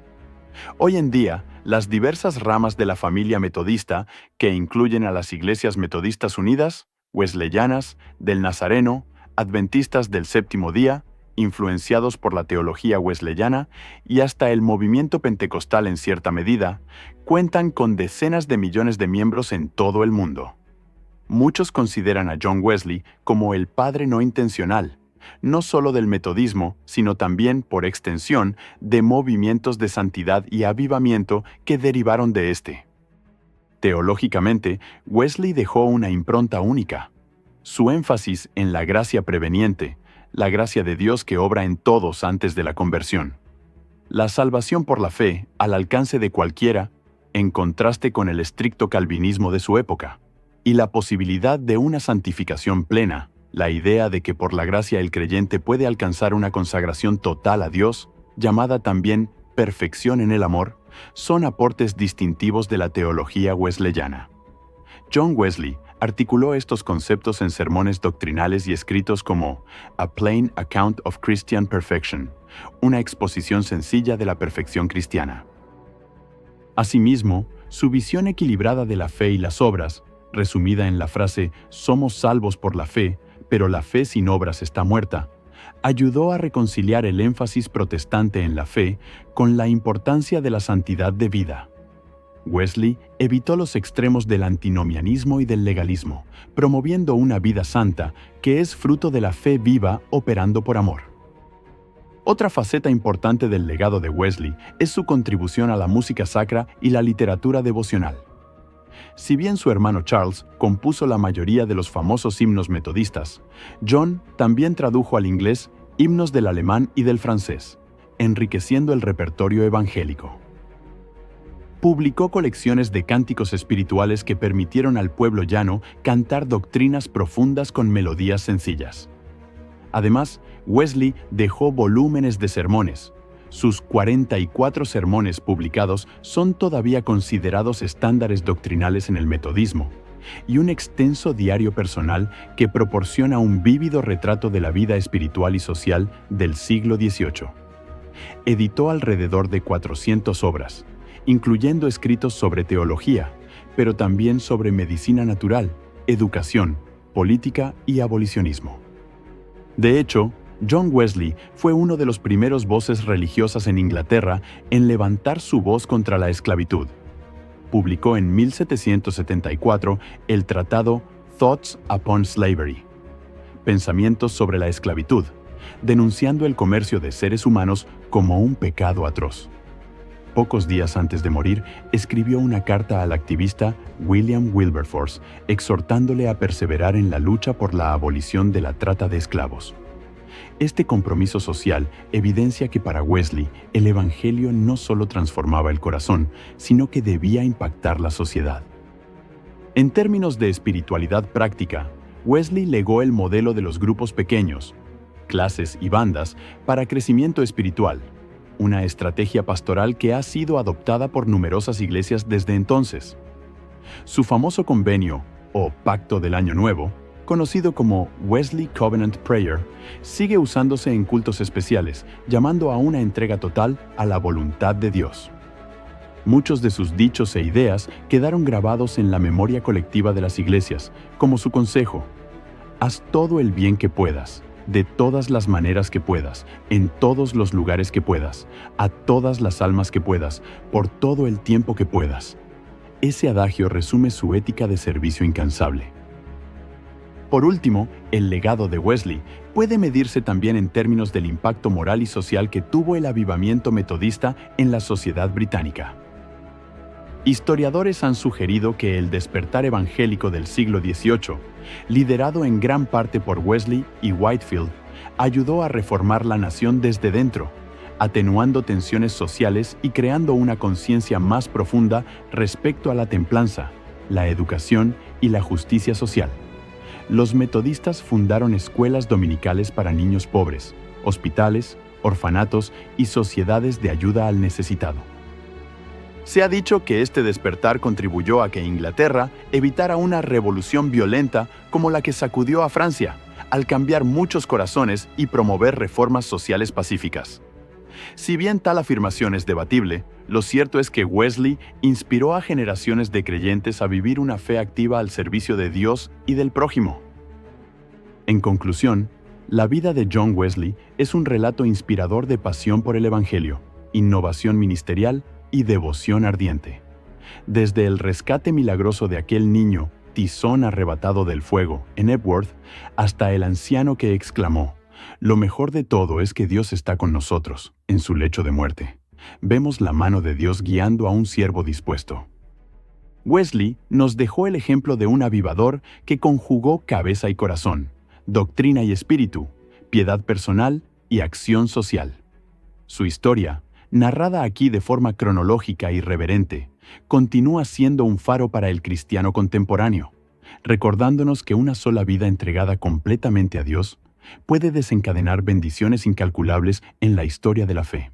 Hoy en día, las diversas ramas de la familia metodista, que incluyen a las iglesias metodistas unidas, wesleyanas, del Nazareno, adventistas del séptimo día, influenciados por la teología wesleyana y hasta el movimiento pentecostal en cierta medida, cuentan con decenas de millones de miembros en todo el mundo. Muchos consideran a John Wesley como el padre no intencional, no solo del metodismo, sino también, por extensión, de movimientos de santidad y avivamiento que derivaron de este. Teológicamente, Wesley dejó una impronta única. Su énfasis en la gracia preveniente, la gracia de Dios que obra en todos antes de la conversión. La salvación por la fe, al alcance de cualquiera, en contraste con el estricto calvinismo de su época, y la posibilidad de una santificación plena, la idea de que por la gracia el creyente puede alcanzar una consagración total a Dios, llamada también perfección en el amor, son aportes distintivos de la teología wesleyana. John Wesley articuló estos conceptos en sermones doctrinales y escritos como A Plain Account of Christian Perfection, una exposición sencilla de la perfección cristiana. Asimismo, su visión equilibrada de la fe y las obras, resumida en la frase «somos salvos por la fe, pero la fe sin obras está muerta», ayudó a reconciliar el énfasis protestante en la fe con la importancia de la santidad de vida. Wesley evitó los extremos del antinomianismo y del legalismo, promoviendo una vida santa que es fruto de la fe viva operando por amor. Otra faceta importante del legado de Wesley es su contribución a la música sacra y la literatura devocional. Si bien su hermano Charles compuso la mayoría de los famosos himnos metodistas, John también tradujo al inglés himnos del alemán y del francés, enriqueciendo el repertorio evangélico. Publicó colecciones de cánticos espirituales que permitieron al pueblo llano cantar doctrinas profundas con melodías sencillas. Además, Wesley dejó volúmenes de sermones. Sus 44 sermones publicados son todavía considerados estándares doctrinales en el metodismo, y un extenso diario personal que proporciona un vívido retrato de la vida espiritual y social del siglo XVIII. Editó alrededor de 400 obras, incluyendo escritos sobre teología, pero también sobre medicina natural, educación, política y abolicionismo. De hecho, John Wesley fue uno de los primeros voces religiosas en Inglaterra en levantar su voz contra la esclavitud. Publicó en 1774 el tratado Thoughts Upon Slavery, Pensamientos sobre la esclavitud, denunciando el comercio de seres humanos como un pecado atroz. Pocos días antes de morir, escribió una carta al activista William Wilberforce, exhortándole a perseverar en la lucha por la abolición de la trata de esclavos. Este compromiso social evidencia que para Wesley el Evangelio no solo transformaba el corazón, sino que debía impactar la sociedad. En términos de espiritualidad práctica, Wesley legó el modelo de los grupos pequeños, clases y bandas para crecimiento espiritual, una estrategia pastoral que ha sido adoptada por numerosas iglesias desde entonces. Su famoso convenio, o Pacto del Año Nuevo, conocido como Wesley Covenant Prayer, sigue usándose en cultos especiales, llamando a una entrega total a la voluntad de Dios. Muchos de sus dichos e ideas quedaron grabados en la memoria colectiva de las iglesias, como su consejo: haz todo el bien que puedas, de todas las maneras que puedas, en todos los lugares que puedas, a todas las almas que puedas, por todo el tiempo que puedas. Ese adagio resume su ética de servicio incansable. Por último, el legado de Wesley puede medirse también en términos del impacto moral y social que tuvo el avivamiento metodista en la sociedad británica. Historiadores han sugerido que el despertar evangélico del siglo XVIII, liderado en gran parte por Wesley y Whitefield, ayudó a reformar la nación desde dentro, atenuando tensiones sociales y creando una conciencia más profunda respecto a la templanza, la educación y la justicia social. Los metodistas fundaron escuelas dominicales para niños pobres, hospitales, orfanatos y sociedades de ayuda al necesitado. Se ha dicho que este despertar contribuyó a que Inglaterra evitara una revolución violenta como la que sacudió a Francia, al cambiar muchos corazones y promover reformas sociales pacíficas. Si bien tal afirmación es debatible, lo cierto es que Wesley inspiró a generaciones de creyentes a vivir una fe activa al servicio de Dios y del prójimo. En conclusión, la vida de John Wesley es un relato inspirador de pasión por el Evangelio, innovación ministerial y devoción ardiente. Desde el rescate milagroso de aquel niño, tizón arrebatado del fuego, en Epworth, hasta el anciano que exclamó: «Lo mejor de todo es que Dios está con nosotros», en su lecho de muerte. Vemos la mano de Dios guiando a un siervo dispuesto. Wesley nos dejó el ejemplo de un avivador que conjugó cabeza y corazón, doctrina y espíritu, piedad personal y acción social. Su historia, narrada aquí de forma cronológica y reverente, continúa siendo un faro para el cristiano contemporáneo, recordándonos que una sola vida entregada completamente a Dios puede desencadenar bendiciones incalculables en la historia de la fe.